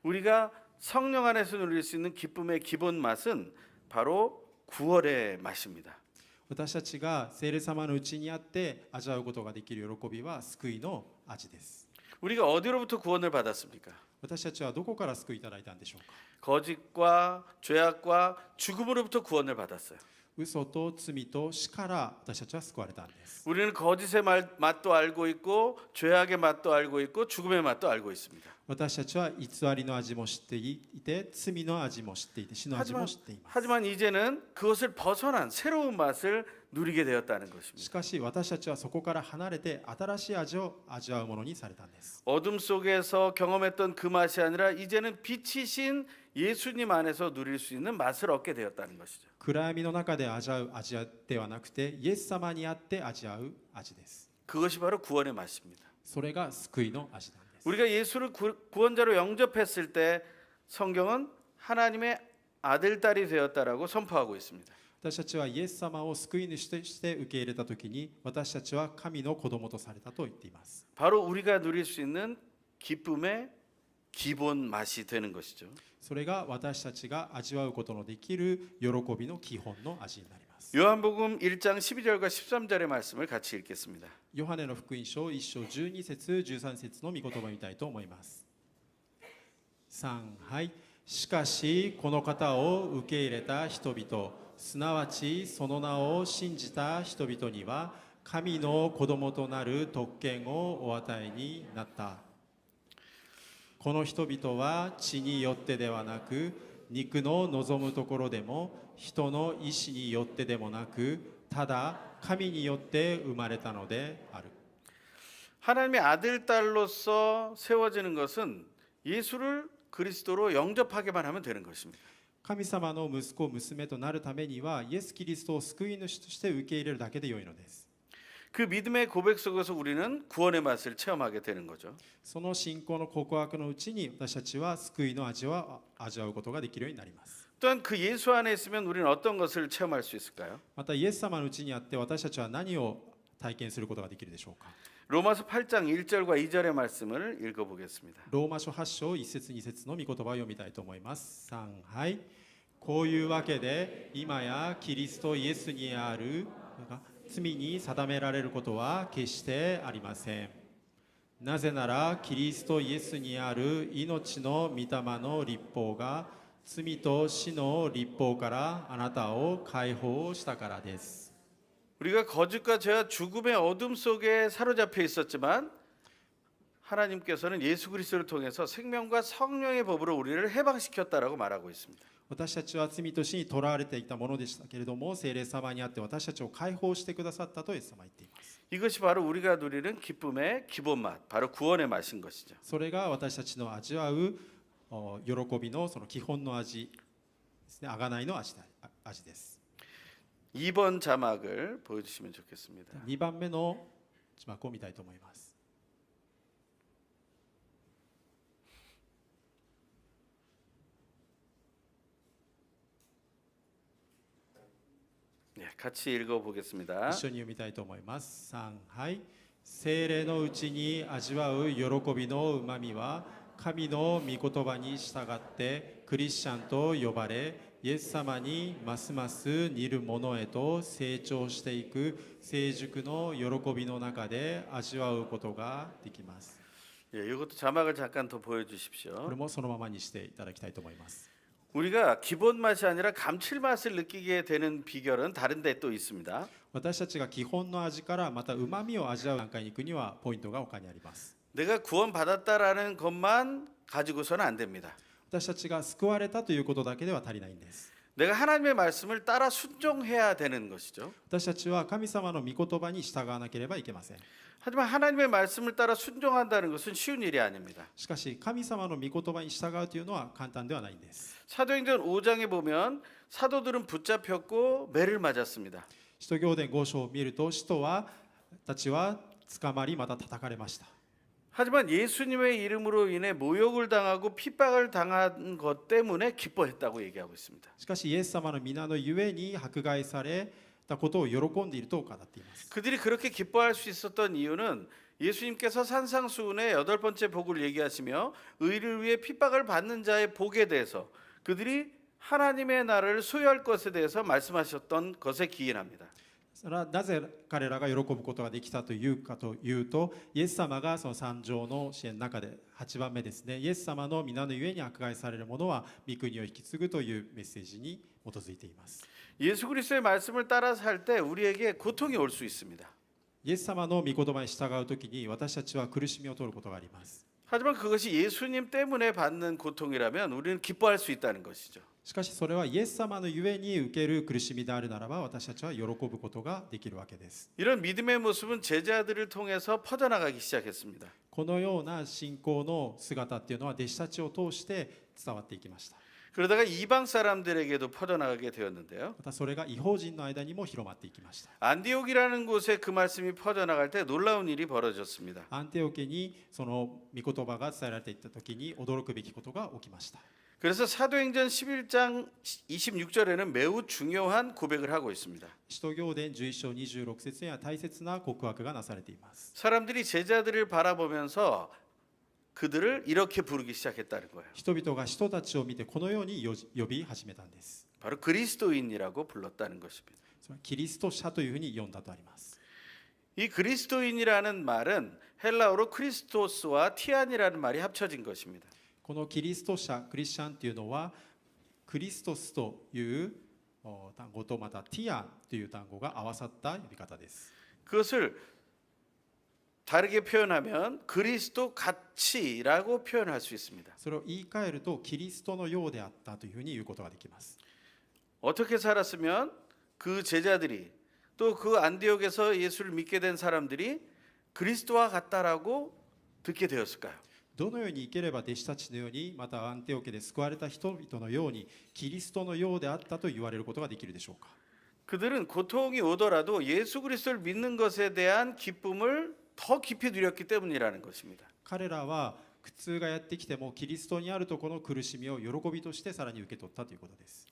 우리가 성령 안에서 누릴 수 있는 기쁨의 기본 맛은 바로 구원의 맛입니다. 私たちが聖霊様のうちにあって味わうことができる喜びは救いの味です。 우리가 어디로부터 구원을 받았습니까? 私たちはどこから救いいただいたんでしょうか。 거짓과 죄악과 죽음으로부터 구원을 받았어요. 嘘と罪と死から私たちは救われたんです。 우리는 거짓의 맛도 알고 있고 죄악의 맛도 알고 있고 죽음의 맛도 알고 있습니다. 私たちは偽りの味も知っていて罪の味も知っていて死の味も知っています。 하지만 이제는 그것을 벗어난 새로운 맛을 누리게 되었다는 し 것입니다. かし私たちはそこから離れて新しい味を味わうものにされたんです。 어둠 속에서 경험했던 그 맛이 아니라 이제는 빛이신 예수님 안에서 누릴 수 있는 맛을 얻게 되었다는 것이죠. 暗闇の中で味わう味ではなくてイエス様にあって味わう味です。 그것이 바로 구원의 맛입니다. それが救いの味なんです。 우리가 예수를 구원자로 영접했을 때 성경은 하나님의 아들 딸이 되었다라고 선포하고 있습니다. 私たちはイエス様を救い主として受け入れたときに私たちは神の子供とされたと言っています。 바로 우리가 누릴 수 있는 기쁨의 기본 맛이 되는 것이죠. それが私たちが味わうことのできる喜びの基本の味になります。 요한복음 1장 12절과 13절의 말씀을 같이 읽겠습니다. ヨハネの福音書1章12節13節の御言葉を見たいと思います。3、はい。しかしこの方を受け入れた人々、すなわちその名を信じた人々には神の子供となる特権をお与えになった。この人々は血によってではなく肉の望むところでも人の意志によってでもなくただ神によって生まれたのである。 하나님의 아들 딸로서 세워지는 것은 예수를 그리스도로 영접하게만 하면 되는 것입니다. 神様の息子娘となるためにはイエス・キリストを救い主として受け入れるだけでよいのです。 그 믿음의 고백 속에서 우리는 구원의 맛을 체험하게 되는 거죠. その信仰の告白のうちに私たちは救いの味を味わうことができるようになります。 또한 그 예수 안에 있으면 우리는 어떤 것을 체험할 수 있을까요? またイエス様のうちにあって私たちは何を体験することができるでしょうか。 로마서 8장 1절과 2절의 말씀을 읽어보겠습니다. ローマ書8章1節2節の御言葉を読みたいと思います。3、はい。こういうわけで今やキリストイエスにある罪に定められることは決してありません。なぜならキリストイエスにある命の御霊の律法が罪と死の律法からあなたを解放したからです。 우리가 거짓과 죄와 죽음의 어둠 속에 사로잡혀 있었지만 하나님께서는 예수 그리스도를 통해서 생명과 성령의 법으로 우리를 해방시켰다라고 말하고 있습니다. 私たちは罪と死にとらわれていたものでしたけれども聖霊様にあって私たちを解放してくださったとイエス様は言っています。 이것이 바로 우리가 누리는 기쁨의 기본 맛, 바로 구원의 맛인 것이죠. それが私たちの味わう喜びのその基本の味ですね。贖いの味です。 2번 자막을 보여주시면 좋겠습니다. 2番目の字幕を見たいと思います。 네, 같이 읽어보겠습니다. 一緒に読みたいと思います。3、はい。聖霊のうちに味わう喜びのうまみは神の御言葉に従ってクリスチャンと呼ばれイエス様にますます似るものへと成長していく成熟の喜びの中で味わうことができます。 예, 이것도 자막을 잠깐 더 こ 보여주십시오. れもそのままにしていただきたいと思います。 우리가 기본 맛이 아니라 감칠맛을 느끼게 되는 비결은 다른 데 또 있습니다. 私たちが基本の味からまたうまみを味わう段階に行くにはポイントが他にあります。 내가 구원받았다라는 것만 가지고서는 안 됩니다. 私たちが救われたということだけでは足りないんです。 내가 하나님의 말씀을 따라 순종해야 되는 것이죠. 私たちは神様の御言葉に従わなければいけません。 하지만 하나님의 말씀을 따라 순종한다는 것은 쉬운 일이 아닙니다. しかし神様の御言葉に従うというのは簡単ではないんです。 사도행전 5장에 보면 사도들은 붙잡혔고 매를 맞았습니다. 使徒行伝5章を見ると使徒たちは捕まりまた叩かれました。 하지만 예수님의 이름으로 인해 모욕을 당하고 핍박을 당한 것 때문에 기뻐했다고 얘기하고 있습니다. しかしイエス様の皆のゆえに迫害されたことを喜んでいると語っています。 그들이 그렇게 기뻐할 수 있었던 이유는 예수님께서 산상수훈의 8번째 복을 얘기하시며 의를 위해 핍박을 받는 자의 복에 대해서 그들이 하나님의 나라를 소유할 것에 대해서 말씀하셨던 것에 기인합니다. なぜ彼らが喜ぶことができたというかというと、イエス様がその三条の支援の中で8番目ですね、イエス様の皆のゆえに迫害される者は御国を引き継ぐというメッセージに基づいています。 예수 그리스도의 말씀을 따라 살 때 우리에게 고통이 올 수 있습니다. イエス様の御言葉に従うときに私たちは苦しみを取ることがあります。 하지만 그것이 예수님 때문에 받는 고통이라면 우리는 기뻐할 수 있다는 것이죠. しかしそれはイエス様のゆえに受ける苦しみであるならば、私たちは喜ぶことができるわけです。 이런 믿음의 모습은 제자들을 통해서 퍼져나가기 시작했습니다. このような信仰の姿っていうのは弟子たちを通して伝わっていきました。 그러다가 이방 사람들에게도 퍼져나가게 되었는데요. またそれが異邦人の間にも広まっていきました。 안디옥이라는 곳에 그 말씀이 퍼져나갈 때 놀라운 일이 벌어졌습니다. アンテオ家にその御言葉が伝えられていった時に驚くべきことが起きました。 그래서 사도행전 11장 26절에는 매우 중요한 고백을 하고 있습니다. 使徒行伝11章26節には大切な告白がなされています。 사람들이 제자들을 바라보면서 그들을 이렇게 부르기 시작했다는 거예요. 人々が人たちを見てこのように呼び始めたんです。 바로 그리스도인이라고 불렀다는 것입니다. それはキリスト者というふうに呼んだとあります。 이 그리스도인이라는 말은 헬라어로 크리스토스와 티안이라는 말이 합쳐진 것입니다. このキリスト者、クリスチャンというのはクリストスという単語とまたティアンという単語が合わさった呼び方です。 그것을 다르게 표현하면 그리스도 같이라고 표현할 수 있습니다. それを言い換えるとキリストのようであったというふうに言うことができます。 어떻게 살았으면 그 제자들이 또 그 안디옥에서 예수를 믿게 된 사람들이 그리스도와 같다라고 듣게 되었을까요? どのように生ければ弟子たちのように、またアンテオ家で救われた人々のようにキリストのようであったと言われることができるでしょうか。 그들은 고통이 오더라도 예수 그리스도를 믿는 것에 대한 기쁨을 더 깊이 누렸기 때문이라는 것입니다. 彼らは苦痛がやってきてもキリストにあるとこの苦しみを喜びとしてさらに受け取ったということです。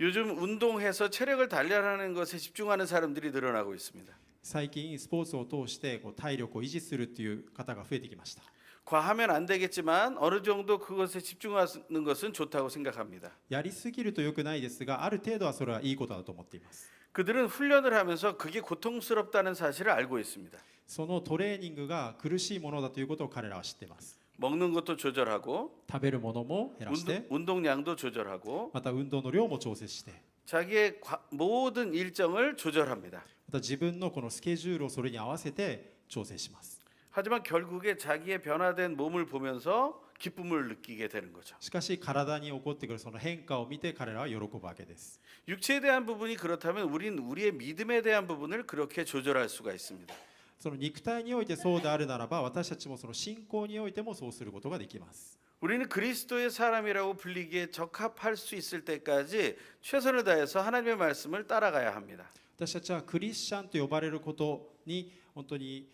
요즘 운동해서 체력을 단련하는 것에 집중하는 사람들이 늘어나고 있습니다. 最近スポーツを通して体力を維持するという方が増えてきました。 과하면 안 되겠지만 어느 정도 그것에 집중하는 것은 좋다고 생각합니다. やりすぎると良くないですが、ある程度はそれはいいことだと思っています。 그들은 훈련을 하면서 그게 고통스럽다는 사실을 알고 있습니다. そのトレーニングが苦しいものだということを彼らは知っています。 먹는 것도 조절하고 食べるものも減らして、 운동량도 조절하고 また運動の量も調節して、 자기의 모든 일정을 조절합니다. また自分のこのスケジュールをそれに合わせて調整します。 하지만 결국에 자기의 변화된 몸을 보면서 기쁨을 느끼게 되는 거죠. しかし体に起こってくるその変化を見て彼らは喜ぶわけです。 육체에 대한 부분이 그렇다면 우리는 우리의 믿음에 대한 부분을 그렇게 조절할 수가 있습니다. その肉体においてそうであるならば、私たちもその信仰においてもそうすることができます。 우리는 그리스도의 사람이라고 불리기에 적합할 수 있을 때까지 최선을 다해서 하나님의 말씀을 따라가야 합니다. 私たちはクリスチャンと呼ばれることに本当に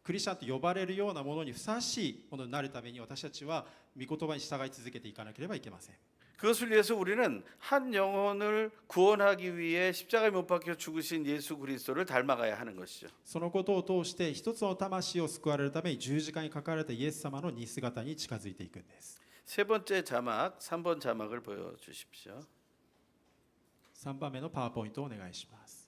クリスチャンと呼ばれるようなものにふさわしいものになるために、私たちは御言葉に従い続けていかなければいけません。 그것을 위해서 우리는 한 영혼을 구원하기 위해 십자가에 못 박혀 죽으신 예수 그리스도를 닮아가야 하는 것이죠. そのことを通して一つの魂を救われるために十字架にかかれたイエス様の似姿に近づいていくんです。 세 번째 자막, 3번 자막을 보여주십시오. 3番目のパワーポイントをお願いします。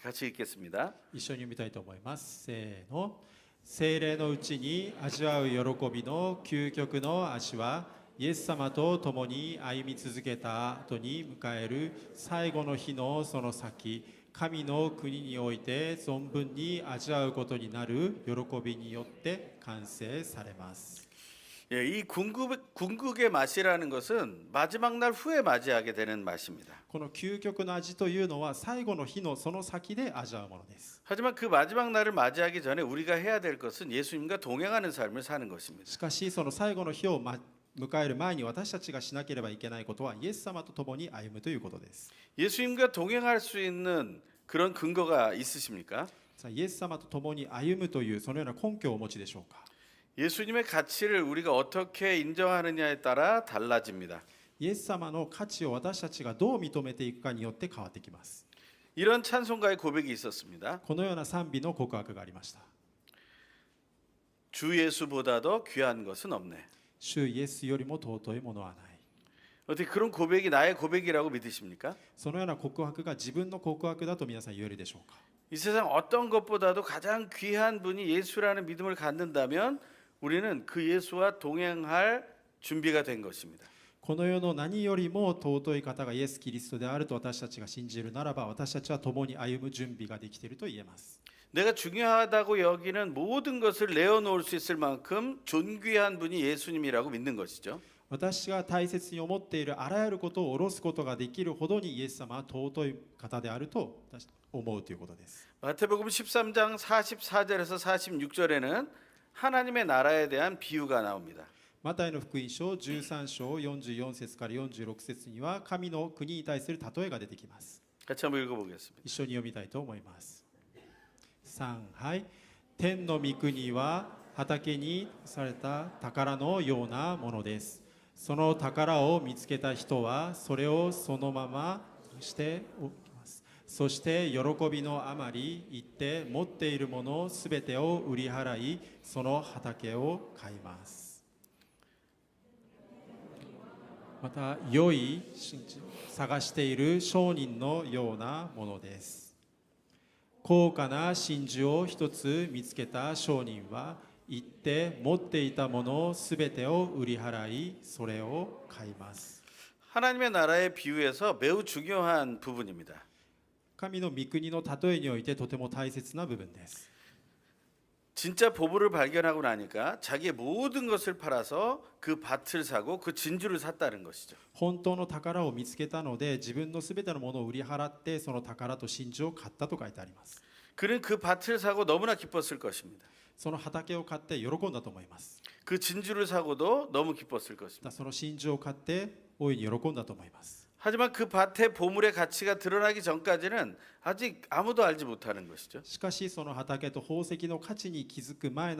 같이 읽겠습니다. 一緒に読みたいと思います。せーの。聖霊のうちに味わう喜びの究極の味は、イエス様と共に歩み続けた後に迎える最後の日のその先、神の国において存分に味わうことになる喜びによって完成されます。 예, 이 궁극의 맛이라는 것은 마지막 날 후에 맞이하게 되는 맛입니다. この究極の味というのは最後の日のその先で味わうものです。 하지만 그 마지막 날을 맞이하기 전에 우리가 해야 될 것은 예수님과 동행하는 삶을 사는 것입니다. しかしその最後の日を迎える前に私たちがしなければいけないことはイエス様と共に歩むということです。 예수님과 동행할 수 있는 그런 근거가 있으십니까? さあイエス様と共に歩むというそのような根拠をお持ちでしょうか。 예수님의 가치를 우리가 어떻게 인정하느냐에 따라 달라집니다. イエス様の価値を私たちがどう認めていくかによって変わってきます。 이런 찬송가의 고백이 있었습니다. このような賛美の告白がありました。 주 예수보다도 귀한 것은 없네. 主イエスよりも尊いものはない。 어떻게 그런 고백이 나의 고백이라고 믿으십니까? そのような告白が自分の告白だと皆さん言えるでしょうか。 이 세상 어떤 것보다도 가장 귀한 분이 예수라는 믿음을 갖는다면 우리는 그 예수와 동행할 준비가 된 것입니다. この世の何よりも尊い方がイエス・キリストであると私たちが信じるならば、私たちは共に歩む準備ができていると言えます。 내가 중요하다고 여기는 모든 것을 내어놓을 수 있을 만큼 존귀한 분이 예수님이라고 믿는 것이죠. 私が大切に思っているあらゆることを下ろすことができるほどにイエス様は尊い方であると思うということです。 마태복음 13장 44절에서 46절에는 하나님의 나라에 대한 비유가 나옵니다. マタイの福音書13章44節から46節には神の国に対する例えが出てきます。 같이 한번 읽어보겠습니다. 一緒に読みたいと思います。3、はい。天の御国は畑にされた宝のようなものです。その宝を見つけた人はそれをそのまましておきます。そして喜びのあまり行って持っているものすべてを売り払い、その畑を買います。また良い真知を探している商人のようなものです。高価な真珠を一つ見つけた商人は行って持っていたものすべてを売り払い、それを買います。 하나님의 나라의 비유에서 매우 중요한 부분입니다. 神の御国の例えにおいてとても大切な部分です。 진짜 보물을 발견하고 나니까 자기의 모든 것을 팔아서 그 밭을 사고 그 진주를 샀다는 것이죠. 本当の宝を見つけたので自分のすべてのものを売り払ってその宝と真珠を買ったと書いてあります。 그는 그 밭을 사고 너무나 기뻤을 것입니다. その畑を買って喜んだと思います。 그 진주를 사고도 너무 기뻤을 것입니다. その真珠を買って大いに喜んだと思います。 하지만 그 밭의 보물의 가치가 드러나기 전까지는 아직 아무도 알지 못하는 것이죠. しかしその畑と宝石の価値に気づく前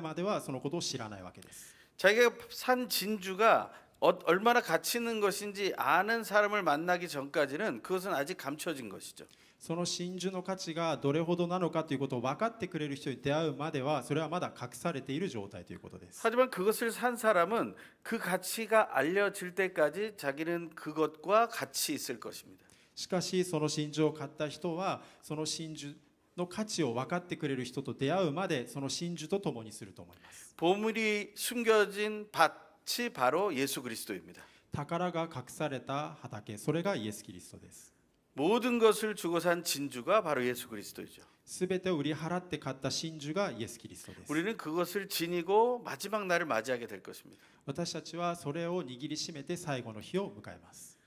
まではそのことを知らないわけです。 자기가 산 진주가 얼마나 가치 있는 것인지 아는 사람을 만나기 전까지는 그것은 아직 감춰진 것이죠. その真珠の価値がどれほどなのかということを分かってくれる人に出会うまではそれはまだ隠されている状態ということです。 하지만 그것을 산 사람은 그 가치가 알려질 때까지 자기는 그것과 같이 있을 것입니다. しかしその真珠を買った人はその真珠の価値を分かってくれる人と出会うまでその真珠と共にすると思います。 보물이 숨겨진 밭이 바로 예수 그리스도입니다. 宝が隠された畑、それがイエス・キリストです。 모든 것을 주고 산 진주가 바로 예수 그리스도이죠. すべてを売り払って買った真珠がイエス・キリストです。 우리는 그것을 지니고 마지막 날을 맞이하게 될 것입니다. 私たちはそれを握りしめて最後の日を迎えます。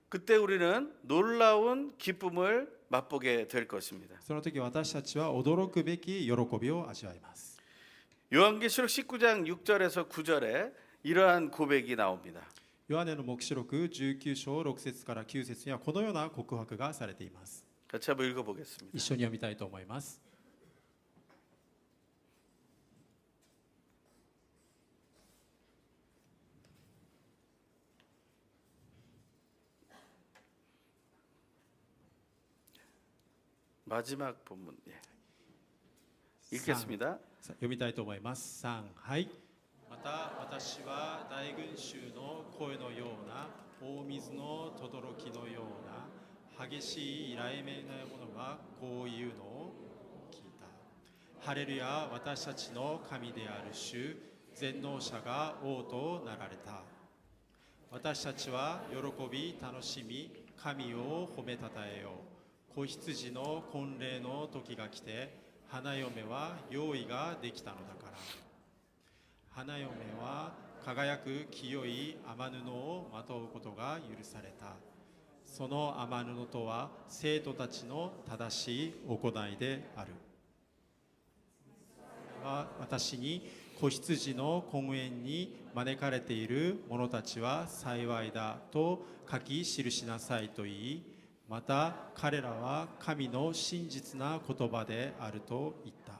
그때 우리는 놀라운 기쁨을 맛보게 될 것입니다. その時私たちは驚くべき喜びを味わいます。 요한계시록 19장 6절에서 9절에 이러한 고백이 나옵니다. ヨハネの黙示録19章6節から9節にはこのような告白がされています。 같이 한번 읽어보겠습니다. 一緒に読みたいと思います。 마지막 본문 읽겠습니다. 読みたいと思います。3、はい。また私は大群衆の声のような大水の轟きのような激しい雷鳴のものがこういうのを聞いた。ハレルヤ、私たちの神である主全能者が王となられた。私たちは喜び楽しみ神を褒めたたえよう。子羊の婚礼の時が来て花嫁は用意ができたのだから。花嫁は輝く清い雨布をまとうことが許された。その雨布とは生徒たちの正しい行いである。私に子羊の婚宴に招かれている者たちは幸いだと書き記しなさいと言い、また彼らは神の真実な言葉であると言った。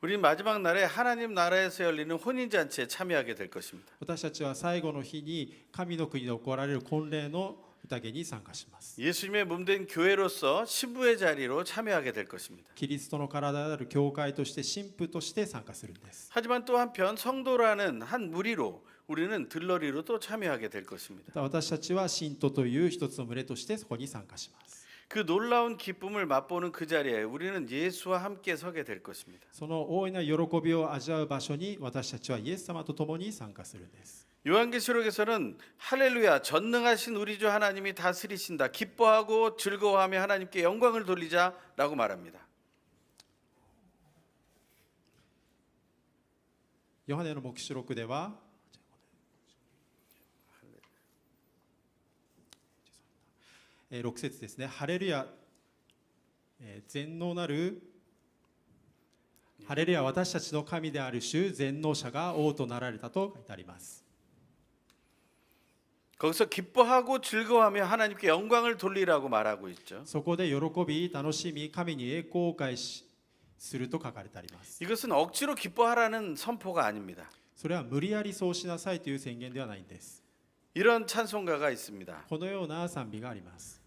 우리는 마지막 날에 하나님 나라에서 열리는 혼인 잔치에 참여하게 될 것입니다. 私たちは最後の日に神の国で行われる婚礼の宴に参加します。 예수님의 몸된 교회로서 신부의 자리로 참여하게 될 것입니다. キリストの体である教会として神父として参加するんです。 하지만 또 한편 성도라는 한 무리로 우리는 들러리로 또 참여하게 될 것입니다. また私たちは信徒という一つの群れとしてそこに参加します。 그 놀라운 기쁨을 맛보는 그 자리에 우리는 예수와 함께 서게 될 것입니다. その大いな喜びを味わう場所に私たちはイエス様と共に参加するんです。 요한계시록에서는 할렐루야 전능하신 우리 주 하나님이 다스리신다 기뻐하고 즐거워하며 하나님께 영광을 돌리자라고 말합니다. ヨハネの黙示録では6節ですね。ハレルヤ、全能なるハレルヤ、私たちの神である主全能者が王となられたと書いてあります。 거기서 기뻐하고 즐거워하며 하나님께 영광을 돌리라고 말하고 있죠. そこで喜び楽しみ神に栄光を返しすると書かれてあります。 이것은 억지로 기뻐하라는 선포가 아닙니다. それは無理やりそうしなさいという宣言ではないんです。 이런 찬송가가 있습니다. このような賛美があります。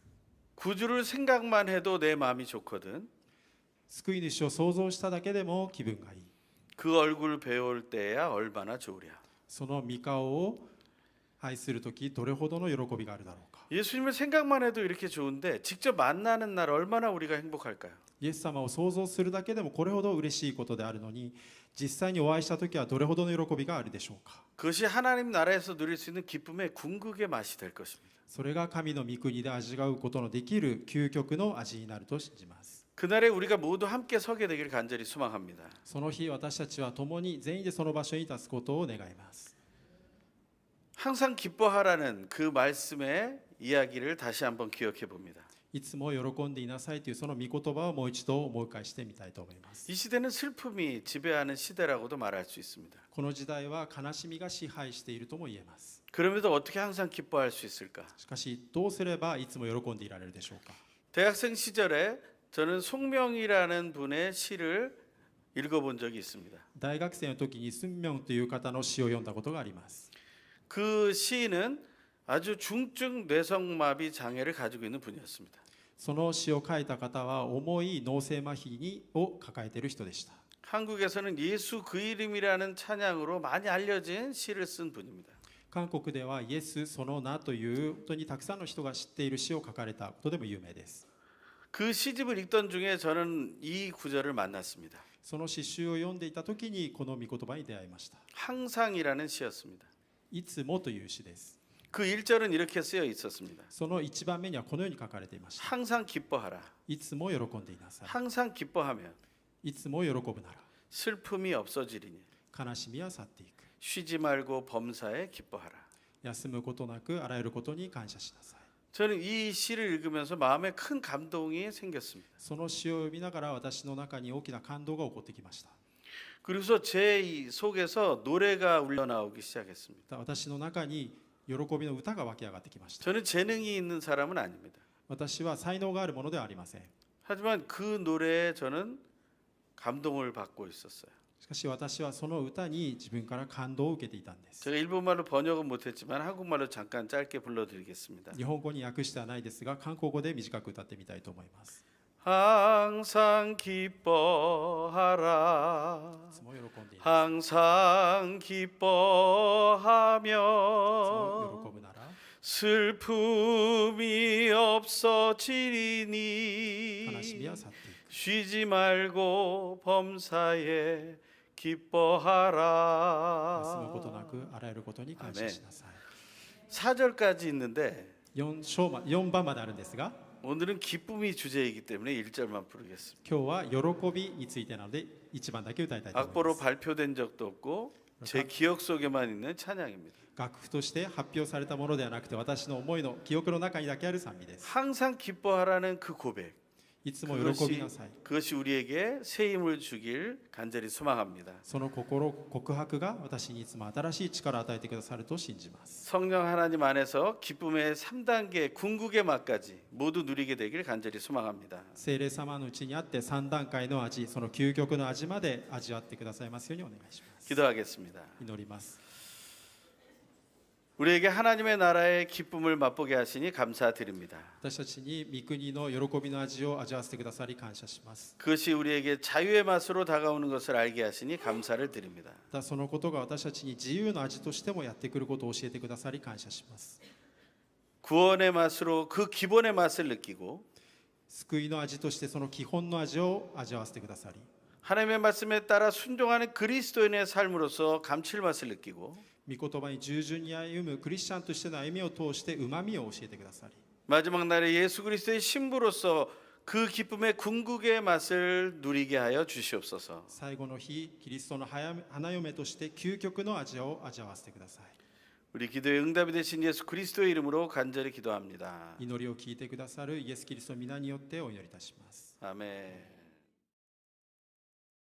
구주를 생각만 해도 내 마음이 좋거든. 救い主を想像しただけでも気分がいい。 그 얼굴 배울 때야 얼마나 좋으랴. その御顔を愛するときどれほどの喜びがあるだろうか。 예수님을 생각만 해도 이렇게 좋은데 직접 만나는 날 얼마나 우리가 행복할까요? イエス様を想像するだけでもこれほど嬉しいことであるのに、実際にお会いしたときはどれほどの喜びがあるでしょうか。 그것이 하나님 나라에서 누릴 수 있는 기쁨의 궁극의 맛이 될 것입니다. それが神の御国で味わうことのできる究極の味になると信じます。 그날에 우리가 모두 함께 서게 되길 간절히 소망합니다. その日私たちは共に全員でその場所に立つことを願います。 항상 기뻐하라는 그 말씀의 이야기를 다시 한번 기억해 봅니다. いつも喜んでいなさいというその御言葉をもう一度思い返してみたいと思います。 이 시대는 슬픔이 지배하는 시대라고도 말할 수 있습니다. この時代は悲しみが支配しているとも言えます。 그럼에도 어떻게 항상 기뻐할 수 있을까? しかしどうすればいつも喜んでいられるでしょうか。 대학생 시절에 저는 송명이라는 분의 시를 읽어본 적이 있습니다. 大学生の時にスンミョンという方の詩を読んだことがあります。 그 시인은 아주 중증 뇌성마비 장애를 가지고 있는 분이었습니다. その詩を書いた方は重い脳性麻痺を抱えている人でした。 한국에서는 예수 그 이름이라는 찬양으로 많이 알려진 시를 쓴 분입니다. 韓国ではイエスその名という本当にたくさんの人が知っている詩を書かれたことでも有名です。 그 시집을 읽던 중에 저는 이 구절을 만났습니다. その詩集を読んでいた時にこの御言葉に出会いました。 항상이라는 시였습니다. いつもという詩です。 그 1절은 이렇게 쓰여 있었습니다. その1番目にはこのように書かれていました。 항상 기뻐하라. いつも喜んでいなさい。 항상 기뻐하면 いつも喜ぶなら 슬픔이 없어지리니 悲しみは去っていく。 쉬지 말고 범사에 기뻐하라. 休むことなくあらゆることに感謝しなさい。 저는 이 시를 읽으면서 마음에 큰 감동이 생겼습니다. その詩を読みながら私の中に大きな感動が起こってきました。 그래서 제 이 속에서 노래가 울려나오기 시작했습니다. 私の中に喜びの歌が湧き上がってきました。 저는 재능이 있는 사람은 아닙니다. 私は才能があるものではありません。 하지만 그 노래에 저는 감동을 받고 있었어요. しかし私はその歌に自分から感動を受けていたんです。 제가 일본말로 번역은 못했지만 한국말로 잠깐 짧게 불러드리겠습니다. 日本語に訳してはないですが韓国語で短く歌ってみたいと思います。 항상 기뻐하라. いつも喜んでいな 항상 いつも 기뻐하며 喜ぶなら 슬픔이 悲しみ 없어지리니 は去っていく。 쉬지 말고 범사에 休む 기뻐하라. ことなくあらゆることに感謝しなさい。 4절까지 있는데 4番まであるんですが、 오늘은 기쁨이 주제이기 때문에 1절만 부르겠습니다. 今日は喜びについてなので1番だけ歌いたいと思い 악보로 ます。 발표된 적도 없고 제 기억 속에만 있는 찬양입니다. 楽譜として発表されたものではなくて私の思いの記憶の中にだけある賛美です。 항상 기뻐하라는 그 고백. いつも喜びなさい。 그것이 우리에게 새 힘을 주길 간절히 소망합니다. その心告白が私にいつも新しい力を与えてくださると信じます。 성령 하나님 안에서 기쁨의 3단계 궁극의 맛까지 모두 누리게 되길 간절히 소망합니다. 聖霊様のうちにあって3段階の味、その究極の味まで味わってくださいますようにお願いします。 기도하겠습니다. 祈ります。 우리에게 하나님의 나라의 기쁨을 맛보게 하시니 감사드립니다. 私たちに御国の喜びの味を味わわせてくださり感謝します。 그것이 우리에게 자유의 맛으로 다가오는 것을 알게 하시니 감사를 드립니다. またそのことが私たちに自由の味としてもやってくることを教えてくださり感謝します。 구원의 맛으로 그 기본의 맛을 느끼고 救いの味としてその基本の味を味わわせてくださり、 하나님의 말씀에 따라 순종하는 그리스도인의 삶으로서 감칠맛을 느끼고 御言葉に従順に歩むクリスチャンとしての歩みを通して旨みを教えてくださり、 마지막 날에 예수 그리스도의 신부로서 그 기쁨의 궁극의 맛을 누리게 하여 주시옵소서. 最後の日キリストの花嫁として究極の味を味わわせてください。 우리 기도의 응답이 되신 예수 그리스도의 이름으로 간절히 기도합니다. 祈りを聞いてくださるイエス・キリストの皆によってお祈りいたします。 아멘.